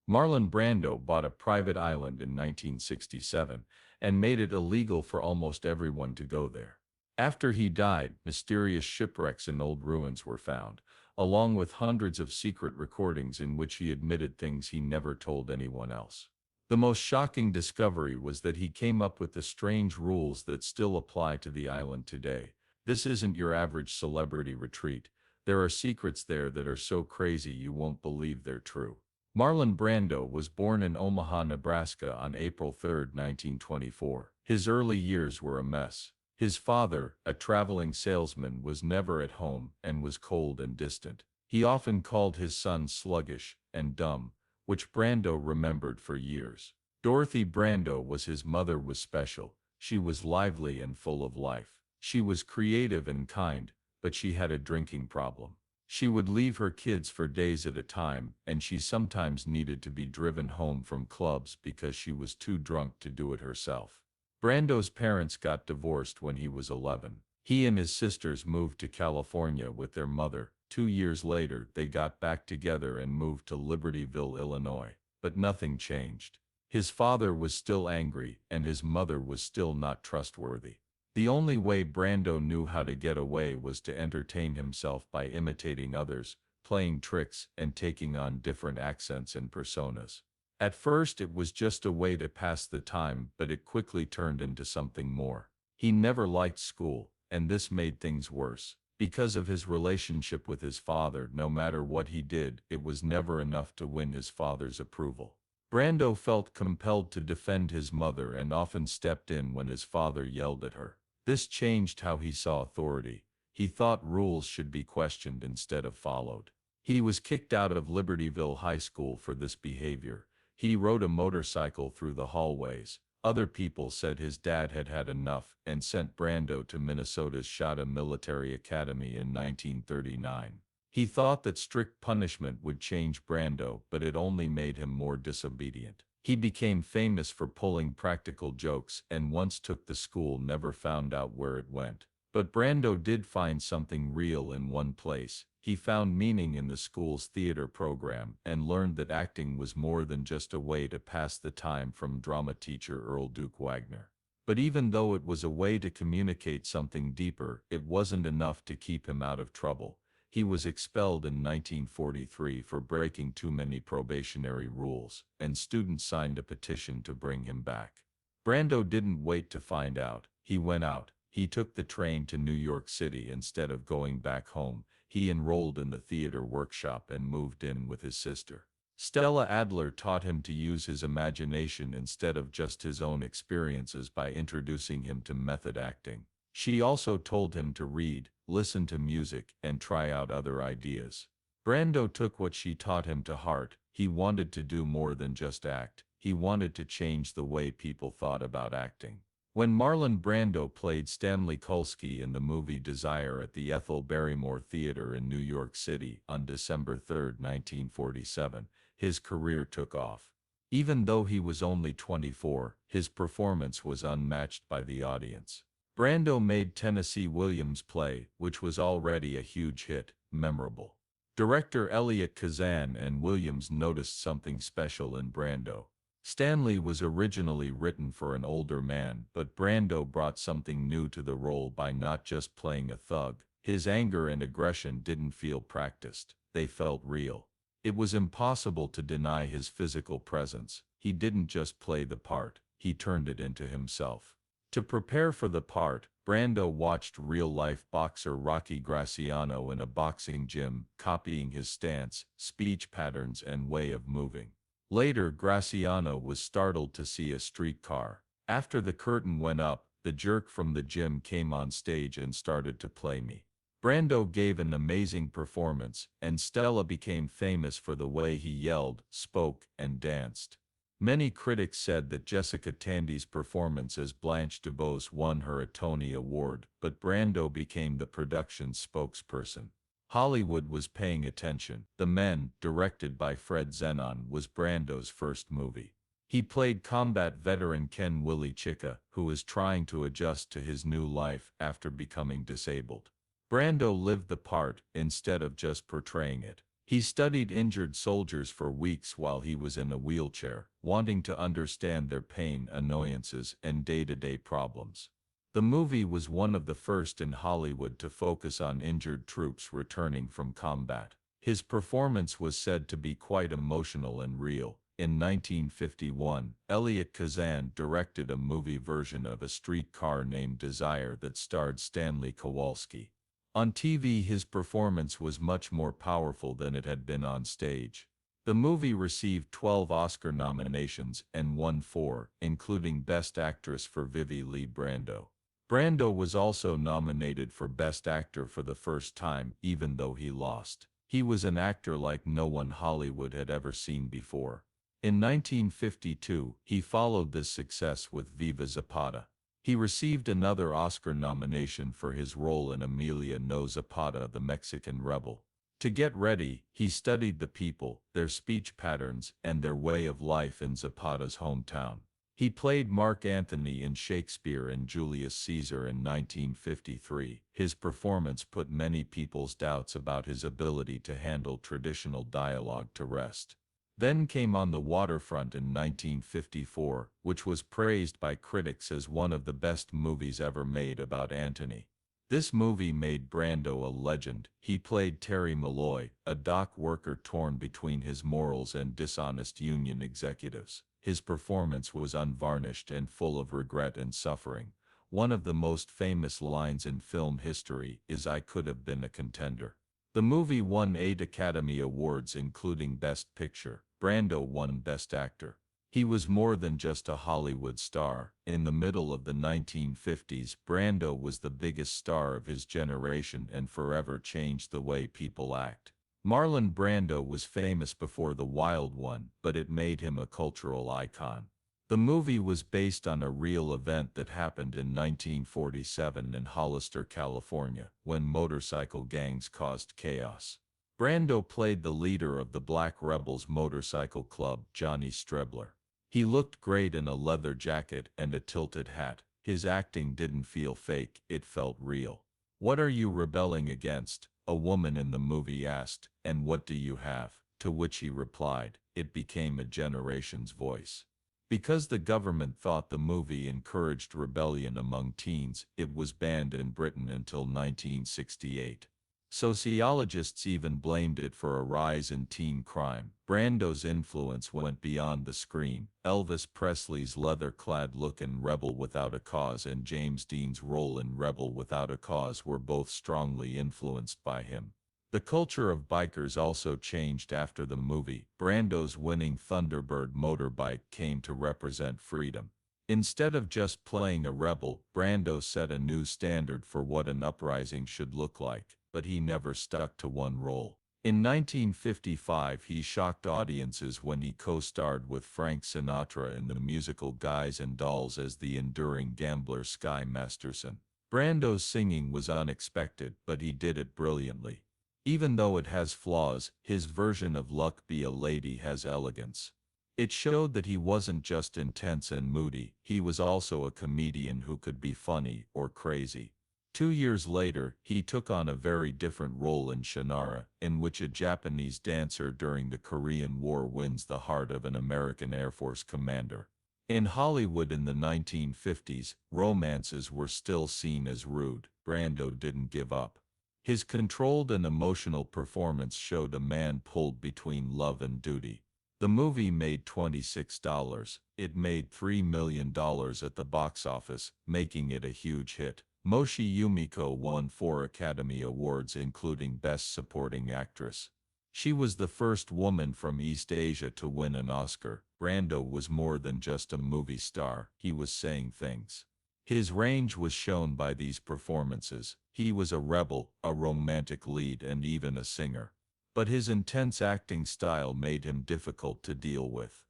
Marlon Brando bought a private island in 1967 and made it illegal for almost everyone to go there. After he died, mysterious shipwrecks and old ruins were found, along with hundreds of secret recordings in which he admitted things he never told anyone else. The most shocking discovery was that he came up with the strange rules that still apply to the island today. This isn't your average celebrity retreat. There are secrets there that are so crazy you won't believe they're true. Marlon Brando was born in Omaha, Nebraska on April 3, 1924. His early years were a mess. His father, a traveling salesman, was never at home and was cold and distant. He often called his son sluggish and dumb, which Brando remembered for years. Dorothy Brando was his mother was special. She was lively and full of life. She was creative and kind, but she had a drinking problem. She would leave her kids for days at a time, and she sometimes needed to be driven home from clubs because she was too drunk to do it herself. Brando's parents got divorced when he was 11. He and his sisters moved to California with their mother. 2 years later, they got back together and moved to Libertyville, Illinois. But nothing changed. His father was still angry, and his mother was still not trustworthy. The only way Brando knew how to get away was to entertain himself by imitating others, playing tricks, and taking on different accents and personas. At first it was just a way to pass the time, but it quickly turned into something more. He never liked school, and this made things worse. Because of his relationship with his father, no matter what he did, it was never enough to win his father's approval. Brando felt compelled to defend his mother and often stepped in when his father yelled at her. This changed how he saw authority. He thought rules should be questioned instead of followed. He was kicked out of Libertyville High School for this behavior. He rode a motorcycle through the hallways. Other people said his dad had had enough and sent Brando to Minnesota's Shada Military Academy in 1939. He thought that strict punishment would change Brando, but it only made him more disobedient. He became famous for pulling practical jokes and once took the school, never found out where it went. But Brando did find something real in one place. He found meaning in the school's theater program and learned that acting was more than just a way to pass the time from drama teacher Earl Duke Wagner. But even though it was a way to communicate something deeper, it wasn't enough to keep him out of trouble. He was expelled in 1943 for breaking too many probationary rules, and students signed a petition to bring him back. Brando didn't wait to find out. He went out. He took the train to New York City instead of going back home. He enrolled in the theater workshop and moved in with his sister. Stella Adler taught him to use his imagination instead of just his own experiences by introducing him to method acting. She also told him to read, listen to music, and try out other ideas. Brando took what she taught him to heart. He wanted to do more than just act. He wanted to change the way people thought about acting. When Marlon Brando played Stanley Kulski in the movie Desire at the Ethel Barrymore Theater in New York City on December 3, 1947, his career took off. Even though he was only 24, his performance was unmatched by the audience. Brando made Tennessee Williams' play, which was already a huge hit, memorable. Director Elliot Kazan and Williams noticed something special in Brando. Stanley was originally written for an older man, but Brando brought something new to the role by not just playing a thug. His anger and aggression didn't feel practiced, they felt real. It was impossible to deny his physical presence. He didn't just play the part, he turned it into himself. To prepare for the part, Brando watched real-life boxer Rocky Graciano in a boxing gym, copying his stance, speech patterns, and way of moving. Later, Graciano was startled to see a streetcar. After the curtain went up, the jerk from the gym came on stage and started to play me. Brando gave an amazing performance, and Stella became famous for the way he yelled, spoke, and danced. Many critics said that Jessica Tandy's performance as Blanche DuBose won her a Tony Award, but Brando became the production's spokesperson. Hollywood was paying attention. The Men, directed by Fred Zenon, was Brando's first movie. He played combat veteran Ken Willie Chicka, who was trying to adjust to his new life after becoming disabled. Brando lived the part, instead of just portraying it. He studied injured soldiers for weeks while he was in a wheelchair, wanting to understand their pain, annoyances, and day-to-day problems. The movie was one of the first in Hollywood to focus on injured troops returning from combat. His performance was said to be quite emotional and real. In 1951, Elliot Kazan directed a movie version of A Streetcar Named Desire that starred Stanley Kowalski. On TV, his performance was much more powerful than it had been on stage. The movie received 12 Oscar nominations and won 4, including Best Actress for Vivi Lee Brando. Brando was also nominated for Best Actor for the first time, even though he lost. He was an actor like no one Hollywood had ever seen before. In 1952, he followed this success with Viva Zapata. He received another Oscar nomination for his role in Emilio No Zapata, the Mexican rebel. To get ready, he studied the people, their speech patterns, and their way of life in Zapata's hometown. He played Mark Antony in Shakespeare and Julius Caesar in 1953. His performance put many people's doubts about his ability to handle traditional dialogue to rest. Then came On the Waterfront in 1954, which was praised by critics as one of the best movies ever made about Antony. This movie made Brando a legend. He played Terry Malloy, a dock worker torn between his morals and dishonest union executives. His performance was unvarnished and full of regret and suffering. One of the most famous lines in film history is, "I could have been a contender." The movie won 8 Academy Awards including Best Picture. Brando won Best Actor. He was more than just a Hollywood star. In the middle of the 1950s, Brando was the biggest star of his generation and forever changed the way people act. Marlon Brando was famous before The Wild One, but it made him a cultural icon. The movie was based on a real event that happened in 1947 in Hollister, California, when motorcycle gangs caused chaos. Brando played the leader of the Black Rebels motorcycle club, Johnny Strebler. He looked great in a leather jacket and a tilted hat. His acting didn't feel fake, it felt real. "What are you rebelling against?" a woman in the movie asked, "and what do you have?" To which he replied. It became a generation's voice. Because the government thought the movie encouraged rebellion among teens, it was banned in Britain until 1968. Sociologists even blamed it for a rise in teen crime. Brando's influence went beyond the screen. Elvis Presley's leather-clad look in Rebel Without a Cause and James Dean's role in Rebel Without a Cause were both strongly influenced by him. The culture of bikers also changed after the movie. Brando's winning Thunderbird motorbike came to represent freedom. Instead of just playing a rebel, Brando set a new standard for what an uprising should look like, but he never stuck to one role. In 1955, he shocked audiences when he co-starred with Frank Sinatra in the musical Guys and Dolls as the enduring gambler Sky Masterson. Brando's singing was unexpected, but he did it brilliantly. Even though it has flaws, his version of Luck Be a Lady has elegance. It showed that he wasn't just intense and moody, he was also a comedian who could be funny or crazy. 2 years later, he took on a very different role in Shannara, in which a Japanese dancer during the Korean War wins the heart of an American Air Force commander. In Hollywood in the 1950s, romances were still seen as rude. Brando didn't give up. His controlled and emotional performance showed a man pulled between love and duty. The movie made $26. It made $3 million at the box office, making it a huge hit. Moshi Yumiko won 4 Academy Awards including Best Supporting Actress. She was the first woman from East Asia to win an Oscar. Brando was more than just a movie star, he was saying things. His range was shown by these performances. He was a rebel, a romantic lead, and even a singer. But his intense acting style made him difficult to deal with.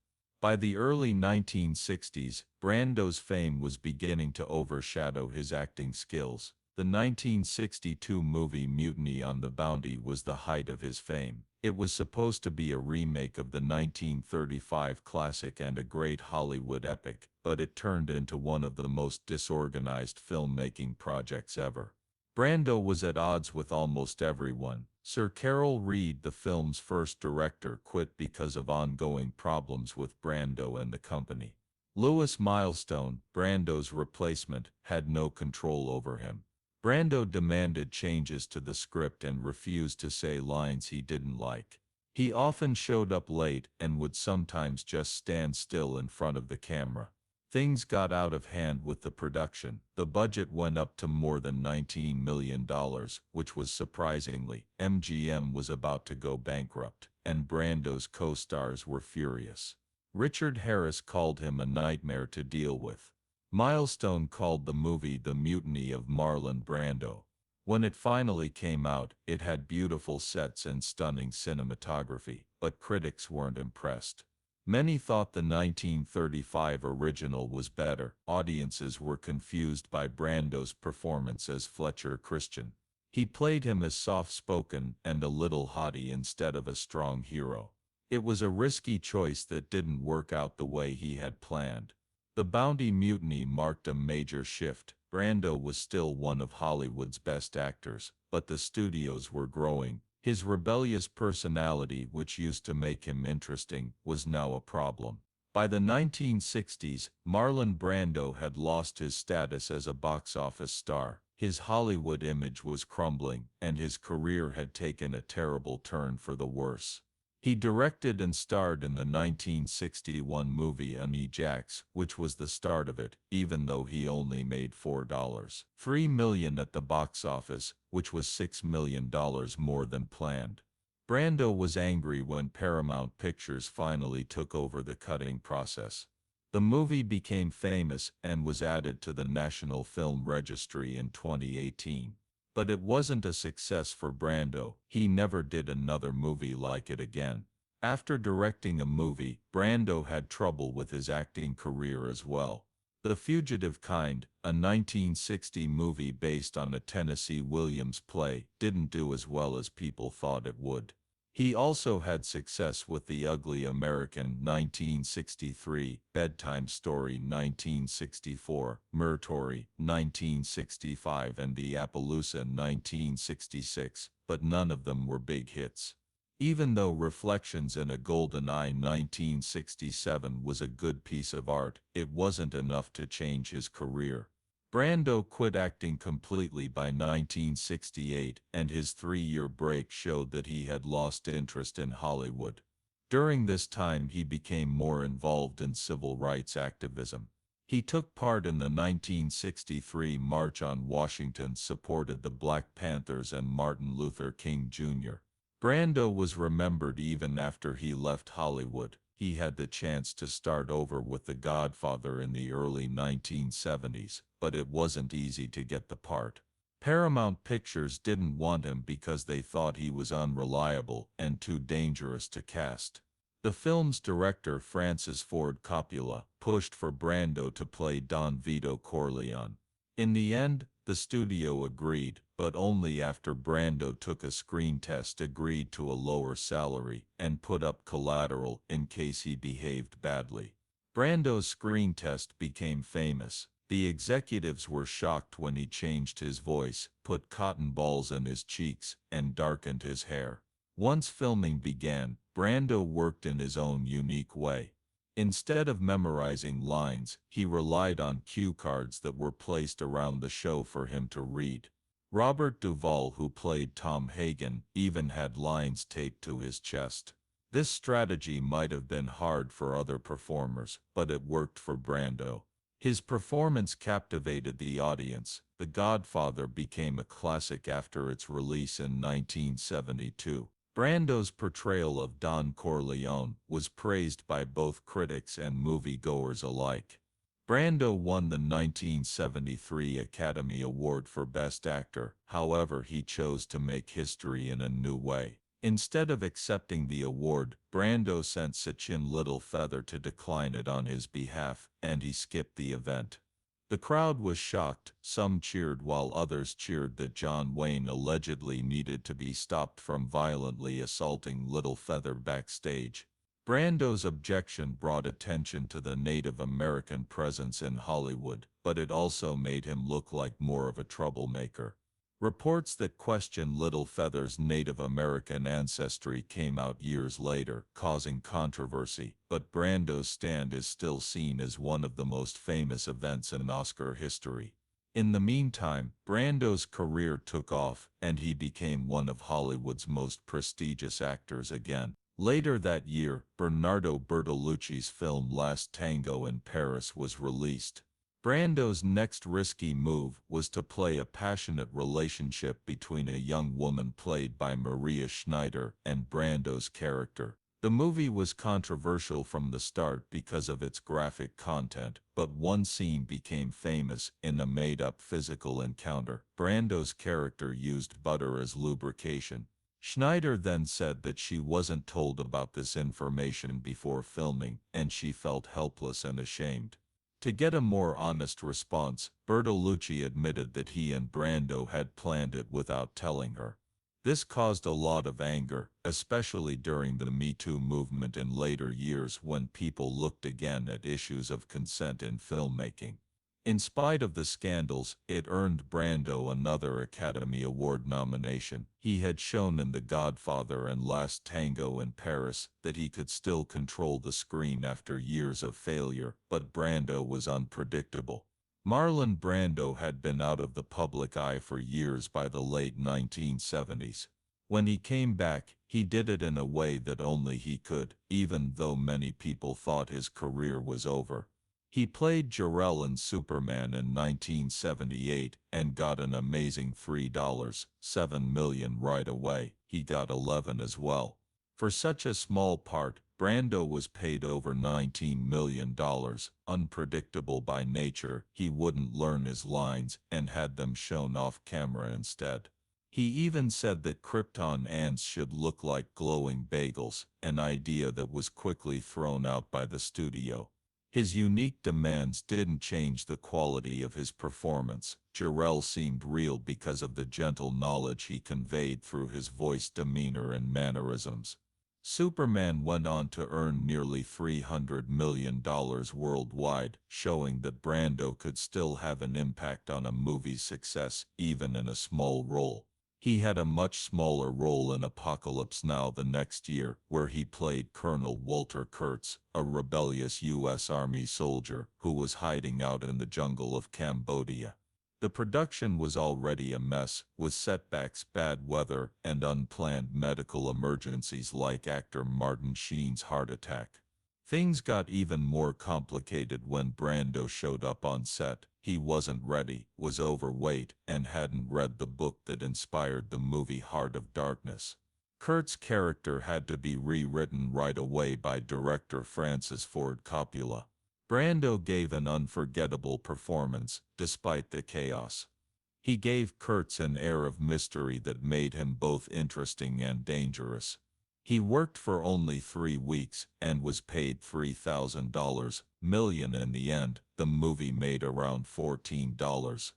By the early 1960s, Brando's fame was beginning to overshadow his acting skills. The 1962 movie Mutiny on the Bounty was the height of his fame. It was supposed to be a remake of the 1935 classic and a great Hollywood epic, but it turned into one of the most disorganized filmmaking projects ever. Brando was at odds with almost everyone. Sir Carol Reed, the film's first director, quit because of ongoing problems with Brando and the company. Louis Milestone, Brando's replacement, had no control over him. Brando demanded changes to the script and refused to say lines he didn't like. He often showed up late and would sometimes just stand still in front of the camera. Things got out of hand with the production. The budget went up to more than $19 million, which was surprisingly. MGM was about to go bankrupt, and Brando's co-stars were furious. Richard Harris called him a nightmare to deal with. Milestone called the movie The Mutiny of Marlon Brando. When it finally came out, it had beautiful sets and stunning cinematography, but critics weren't impressed. Many thought the 1935 original was better. Audiences were confused by Brando's performance as Fletcher Christian. He played him as soft-spoken and a little haughty instead of a strong hero. It was a risky choice that didn't work out the way he had planned. The Bounty Mutiny marked a major shift. Brando was still one of Hollywood's best actors, but the studios were growing. His rebellious personality, which used to make him interesting, was now a problem. By the 1960s, Marlon Brando had lost his status as a box office star. His Hollywood image was crumbling, and his career had taken a terrible turn for the worse. He directed and starred in the 1961 movie Jacks, which was the start of it, even though he only made $4.3 million at the box office, which was $6 million more than planned. Brando was angry when Paramount Pictures finally took over the cutting process. The movie became famous and was added to the National Film Registry in 2018. But it wasn't a success for Brando. He never did another movie like it again. After directing a movie, Brando had trouble with his acting career as well. The Fugitive Kind, a 1960 movie based on a Tennessee Williams play, didn't do as well as people thought it would. He also had success with The Ugly American 1963, Bedtime Story 1964, Muratory 1965 and The Appaloosa 1966, but none of them were big hits. Even though Reflections in a Golden Eye 1967 was a good piece of art, it wasn't enough to change his career. Brando quit acting completely by 1968, and his 3-year break showed that he had lost interest in Hollywood. During this time he became more involved in civil rights activism. He took part in the 1963 March on Washington, supported the Black Panthers and Martin Luther King Jr. Brando was remembered even after he left Hollywood. He had the chance to start over with The Godfather in the early 1970s, but it wasn't easy to get the part. Paramount Pictures didn't want him because they thought he was unreliable and too dangerous to cast. The film's director, Francis Ford Coppola, pushed for Brando to play Don Vito Corleone. In the end, the studio agreed, but only after Brando took a screen test, agreed to a lower salary, and put up collateral in case he behaved badly. Brando's screen test became famous. The executives were shocked when he changed his voice, put cotton balls in his cheeks, and darkened his hair. Once filming began, Brando worked in his own unique way. Instead of memorizing lines, he relied on cue cards that were placed around the show for him to read. Robert Duvall, who played Tom Hagen, even had lines taped to his chest. This strategy might have been hard for other performers, but it worked for Brando. His performance captivated the audience. The Godfather became a classic after its release in 1972. Brando's portrayal of Don Corleone was praised by both critics and moviegoers alike. Brando won the 1973 Academy Award for Best Actor. However, he chose to make history in a new way. Instead of accepting the award, Brando sent Sachin Littlefeather to decline it on his behalf, and he skipped the event. The crowd was shocked. Some cheered while others cheered that John Wayne allegedly needed to be stopped from violently assaulting Littlefeather backstage. Brando's objection brought attention to the Native American presence in Hollywood, but it also made him look like more of a troublemaker. Reports that question Little Feather's Native American ancestry came out years later, causing controversy, but Brando's stand is still seen as one of the most famous events in Oscar history. In the meantime, Brando's career took off, and he became one of Hollywood's most prestigious actors again. Later that year, Bernardo Bertolucci's film Last Tango in Paris was released. Brando's next risky move was to play a passionate relationship between a young woman played by Maria Schneider and Brando's character. The movie was controversial from the start because of its graphic content, but one scene became famous in a made-up physical encounter. Brando's character used butter as lubrication. Schneider then said that she wasn't told about this information before filming, and she felt helpless and ashamed. To get a more honest response, Bertolucci admitted that he and Brando had planned it without telling her. This caused a lot of anger, especially during the Me Too movement in later years when people looked again at issues of consent in filmmaking. In spite of the scandals, it earned Brando another Academy Award nomination. He had shown in The Godfather and Last Tango in Paris that he could still control the screen after years of failure, but Brando was unpredictable. Marlon Brando had been out of the public eye for years by the late 1970s. When he came back, he did it in a way that only he could, even though many people thought his career was over. He played Jor-El in Superman in 1978 and got an amazing $3.7 million right away. He got 11 as well. For such a small part, Brando was paid over $19 million. Unpredictable by nature, he wouldn't learn his lines and had them shown off camera instead. He even said that Krypton ants should look like glowing bagels, an idea that was quickly thrown out by the studio. His unique demands didn't change the quality of his performance. Jor-El seemed real because of the gentle knowledge he conveyed through his voice, demeanor, and mannerisms. Superman went on to earn nearly $300 million worldwide, showing that Brando could still have an impact on a movie's success, even in a small role. He had a much smaller role in Apocalypse Now the next year, where he played Colonel Walter Kurtz, a rebellious U.S. Army soldier who was hiding out in the jungle of Cambodia. The production was already a mess, with setbacks, bad weather, and unplanned medical emergencies like actor Martin Sheen's heart attack. Things got even more complicated when Brando showed up on set. He wasn't ready, was overweight, and hadn't read the book that inspired the movie Heart of Darkness. Kurt's character had to be rewritten right away by director Francis Ford Coppola. Brando gave an unforgettable performance, despite the chaos. He gave Kurtz an air of mystery that made him both interesting and dangerous. He worked for only 3 weeks and was paid $3,000 million in the end. The movie made around $14.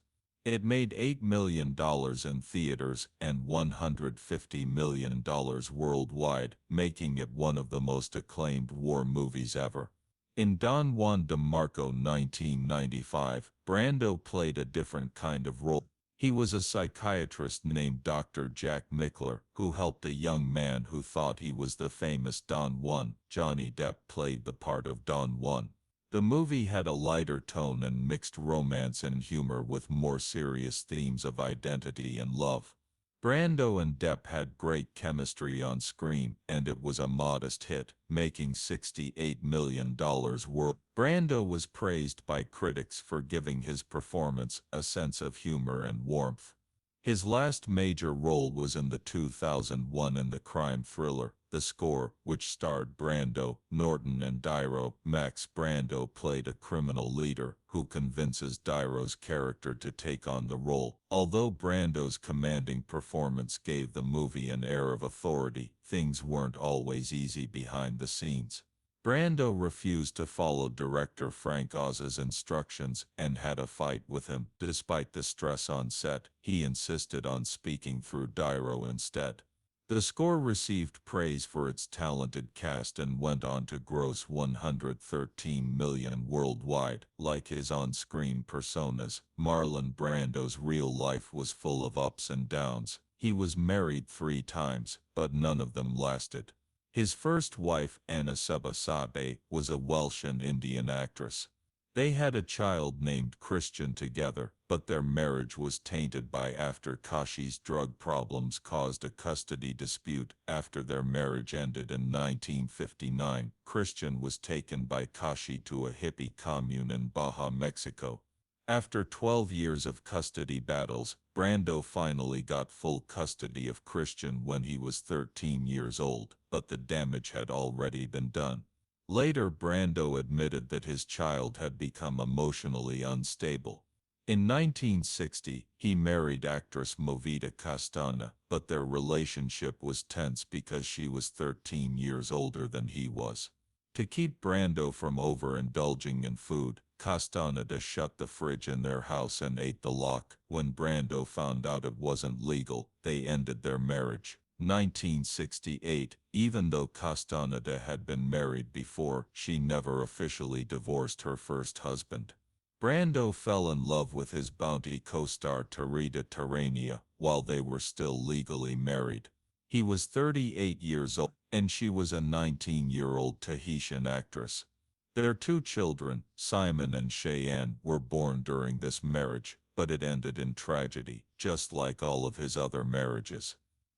It made $8 million in theaters and $150 million worldwide, making it one of the most acclaimed war movies ever. In Don Juan DeMarco 1995, Brando played a different kind of role. He was a psychiatrist named Dr. Jack Mickler, who helped a young man who thought he was the famous Don Juan. Johnny Depp played the part of Don Juan. The movie had a lighter tone and mixed romance and humor with more serious themes of identity and love. Brando and Depp had great chemistry on screen, and it was a modest hit, making $68 million worldwide. Brando was praised by critics for giving his performance a sense of humor and warmth. His last major role was in the 2001 in the crime thriller, The Score, which starred Brando, Norton, and Dyro. Max Brando played a criminal leader who convinces Dyro's character to take on the role. Although Brando's commanding performance gave the movie an air of authority, things weren't always easy behind the scenes. Brando refused to follow director Frank Oz's instructions and had a fight with him. Despite the stress on set, he insisted on speaking through Dyro instead. The score received praise for its talented cast and went on to gross 113 million worldwide. Like his on-screen personas, Marlon Brando's real life was full of ups and downs. He was married 3 times, but none of them lasted. His first wife, Anna Sebasabe, was a Welsh and Indian actress. They had a child named Christian together, but their marriage was tainted by after Kashi's drug problems caused a custody dispute. After their marriage ended in 1959, Christian was taken by Kashi to a hippie commune in Baja, Mexico. After 12 years of custody battles, Brando finally got full custody of Christian when he was 13 years old, but the damage had already been done. Later, Brando admitted that his child had become emotionally unstable. In 1960, he married actress Movida Castana, but their relationship was tense because she was 13 years older than he was. To keep Brando from overindulging in food, Castaneda shut the fridge in their house and ate the lock. When Brando found out it wasn't legal, they ended their marriage. 1968, even though Castaneda had been married before, she never officially divorced her first husband. Brando fell in love with his Bounty co-star Tarita Tarania while they were still legally married. He was 38 years old, and she was a 19-year-old Tahitian actress. Their 2 children, Simon and Cheyenne, were born during this marriage, but it ended in tragedy, just like all of his other marriages.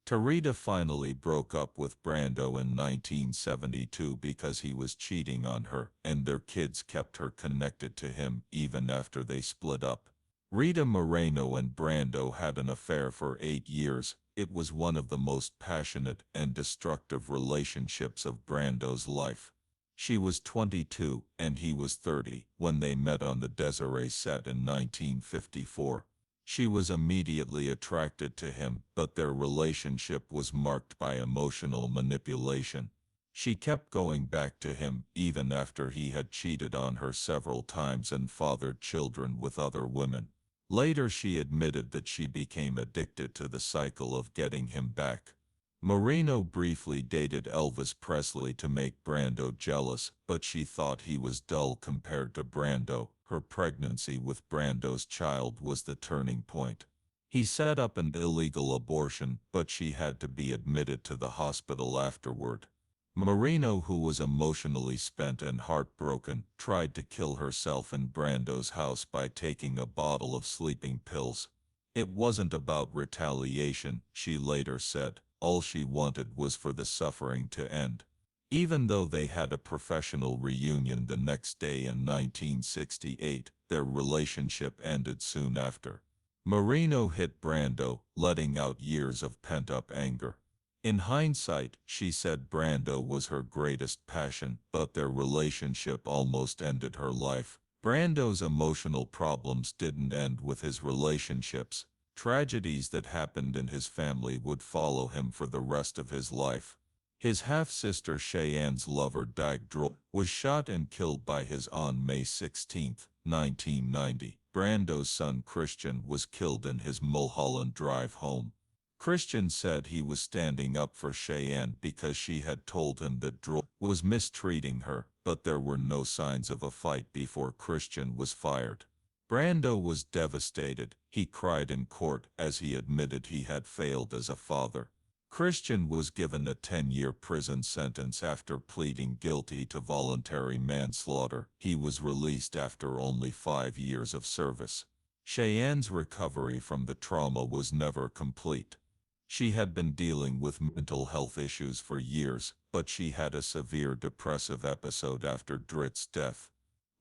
Tarita finally broke up with Brando in 1972 because he was cheating on her, and their kids kept her connected to him even after they split up. Rita Moreno and Brando had an affair for 8 years. It was one of the most passionate and destructive relationships of Brando's life. She was 22 and he was 30 when they met on the Desiree set in 1954. She was immediately attracted to him, but their relationship was marked by emotional manipulation. She kept going back to him even after he had cheated on her several times and fathered children with other women. Later she admitted that she became addicted to the cycle of getting him back. Moreno briefly dated Elvis Presley to make Brando jealous, but she thought he was dull compared to Brando. Her pregnancy with Brando's child was the turning point. He set up an illegal abortion, but she had to be admitted to the hospital afterward. Moreno, who was emotionally spent and heartbroken, tried to kill herself in Brando's house by taking a bottle of sleeping pills. It wasn't about retaliation, she later said. All she wanted was for the suffering to end. Even though they had a professional reunion the next day in 1968, their relationship ended soon after. Moreno hit Brando, letting out years of pent-up anger. In hindsight, she said Brando was her greatest passion, but their relationship almost ended her life. Brando's emotional problems didn't end with his relationships. Tragedies that happened in his family would follow him for the rest of his life. His half-sister Cheyenne's lover Dagdro was shot and killed by his on May 16, 1990. Brando's son Christian was killed in his Mulholland Drive home. Christian said he was standing up for Cheyenne because she had told him that Dro was mistreating her, but there were no signs of a fight before Christian was fired. Brando was devastated. He cried in court as he admitted he had failed as a father. Christian was given a 10-year prison sentence after pleading guilty to voluntary manslaughter. He was released after only 5 years of service. Cheyenne's recovery from the trauma was never complete. She had been dealing with mental health issues for years, but she had a severe depressive episode after Drit's death.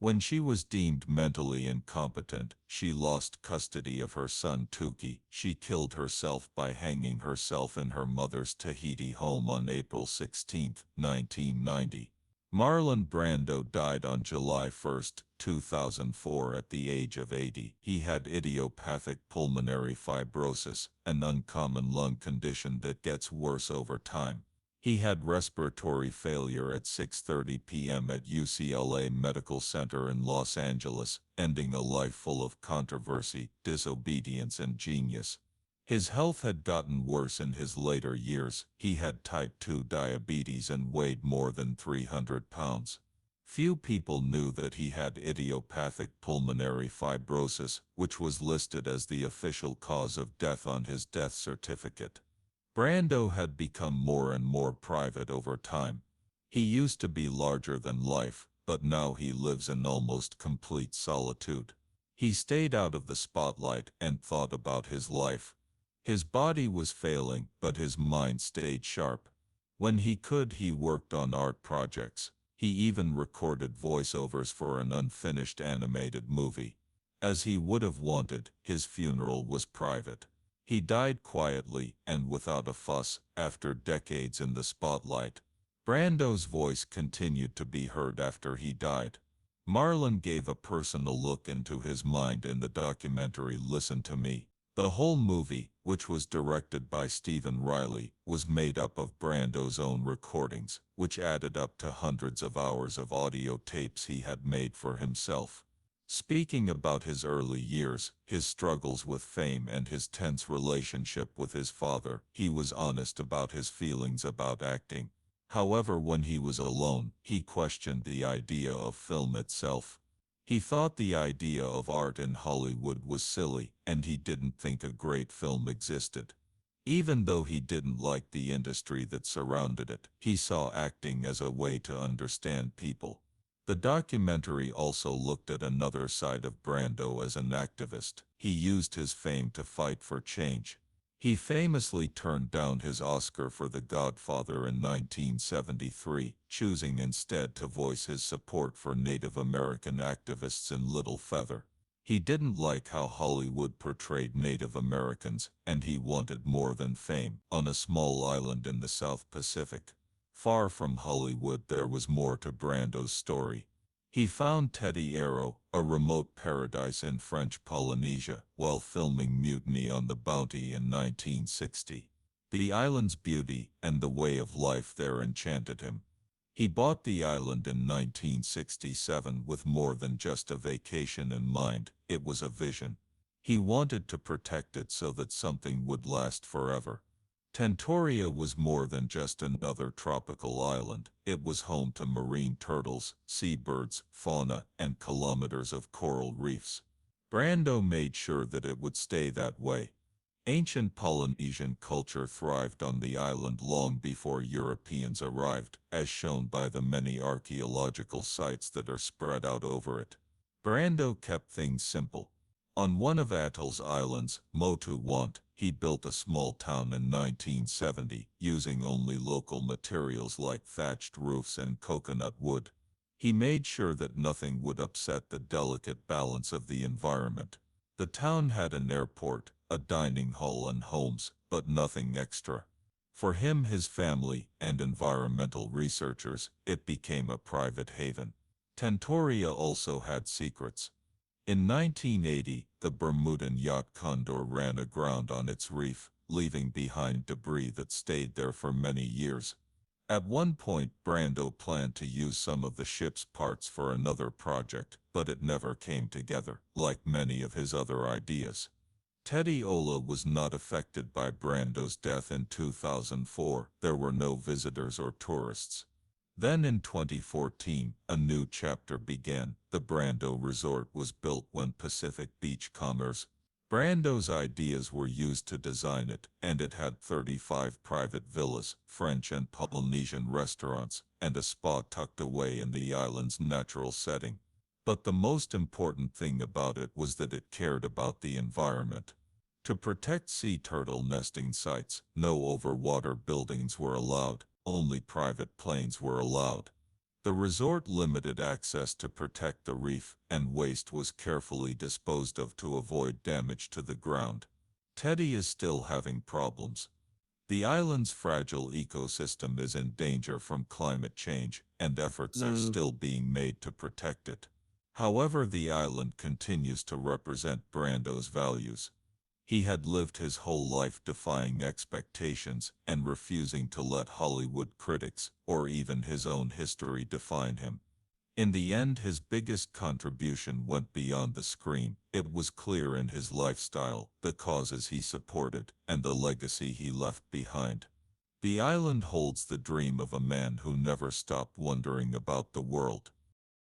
When she was deemed mentally incompetent, she lost custody of her son Tuki. She killed herself by hanging herself in her mother's Tahiti home on April 16, 1990. Marlon Brando died on July 1, 2004 at the age of 80. He had idiopathic pulmonary fibrosis, an uncommon lung condition that gets worse over time. He had respiratory failure at 6:30 p.m. at UCLA Medical Center in Los Angeles, ending a life full of controversy, disobedience, and genius. His health had gotten worse in his later years. He had type 2 diabetes and weighed more than 300 pounds. Few people knew that he had idiopathic pulmonary fibrosis, which was listed as the official cause of death on his death certificate. Brando had become more and more private over time. He used to be larger than life, but now he lives in almost complete solitude. He stayed out of the spotlight and thought about his life. His body was failing, but his mind stayed sharp. When he could, he worked on art projects. He even recorded voiceovers for an unfinished animated movie. As he would have wanted, his funeral was private. He died quietly and without a fuss after decades in the spotlight. Brando's voice continued to be heard after he died. Marlon gave a personal look into his mind in the documentary Listen to Me. The whole movie, which was directed by Stephen Riley, was made up of Brando's own recordings, which added up to hundreds of hours of audio tapes he had made for himself. Speaking about his early years, his struggles with fame and his tense relationship with his father, he was honest about his feelings about acting. However, when he was alone, he questioned the idea of film itself. He thought the idea of art in Hollywood was silly, and he didn't think a great film existed. Even though he didn't like the industry that surrounded it, he saw acting as a way to understand people. The documentary also looked at another side of Brando as an activist. He used his fame to fight for change. He famously turned down his Oscar for The Godfather in 1973, choosing instead to voice his support for Native American activists in Little Feather. He didn't like how Hollywood portrayed Native Americans, and he wanted more than fame. On a small island in the South Pacific, far from Hollywood, there was more to Brando's story. He found Teddy Arrow, a remote paradise in French Polynesia, while filming Mutiny on the Bounty in 1960. The island's beauty and the way of life there enchanted him. He bought the island in 1967 with more than just a vacation in mind. It was a vision. He wanted to protect it so that something would last forever. Tentoria was more than just another tropical island. It was home to marine turtles, seabirds, fauna, and kilometers of coral reefs. Brando made sure that it would stay that way. Ancient Polynesian culture thrived on the island long before Europeans arrived, as shown by the many archaeological sites that are spread out over it. Brando kept things simple. On one of Atol's islands, Motu Want, he built a small town in 1970, using only local materials like thatched roofs and coconut wood. He made sure that nothing would upset the delicate balance of the environment. The town had an airport, a dining hall and homes, but nothing extra. For him, his family, and environmental researchers, it became a private haven. Tentoria also had secrets. In 1980, the Bermudan yacht Condor ran aground on its reef, leaving behind debris that stayed there for many years. At one point, Brando planned to use some of the ship's parts for another project, but it never came together, like many of his other ideas. Teddy Ola was not affected by Brando's death in 2004. There were no visitors or tourists. Then in 2014, a new chapter began. The Brando Resort was built when Pacific Beach Commerce. Brando's ideas were used to design it, and it had 35 private villas, French and Polynesian restaurants, and a spa tucked away in the island's natural setting. But the most important thing about it was that it cared about the environment. To protect sea turtle nesting sites, no overwater buildings were allowed. Only private planes were allowed. The resort limited access to protect the reef, and waste was carefully disposed of to avoid damage to the ground. Teddy is still having problems. The island's fragile ecosystem is in danger from climate change, and efforts are still being made to protect it. However, the island continues to represent Brando's values. He had lived his whole life defying expectations and refusing to let Hollywood critics, or even his own history, define him. In the end, his biggest contribution went beyond the screen. It was clear in his lifestyle, the causes he supported, and the legacy he left behind. The island holds the dream of a man who never stopped wondering about the world.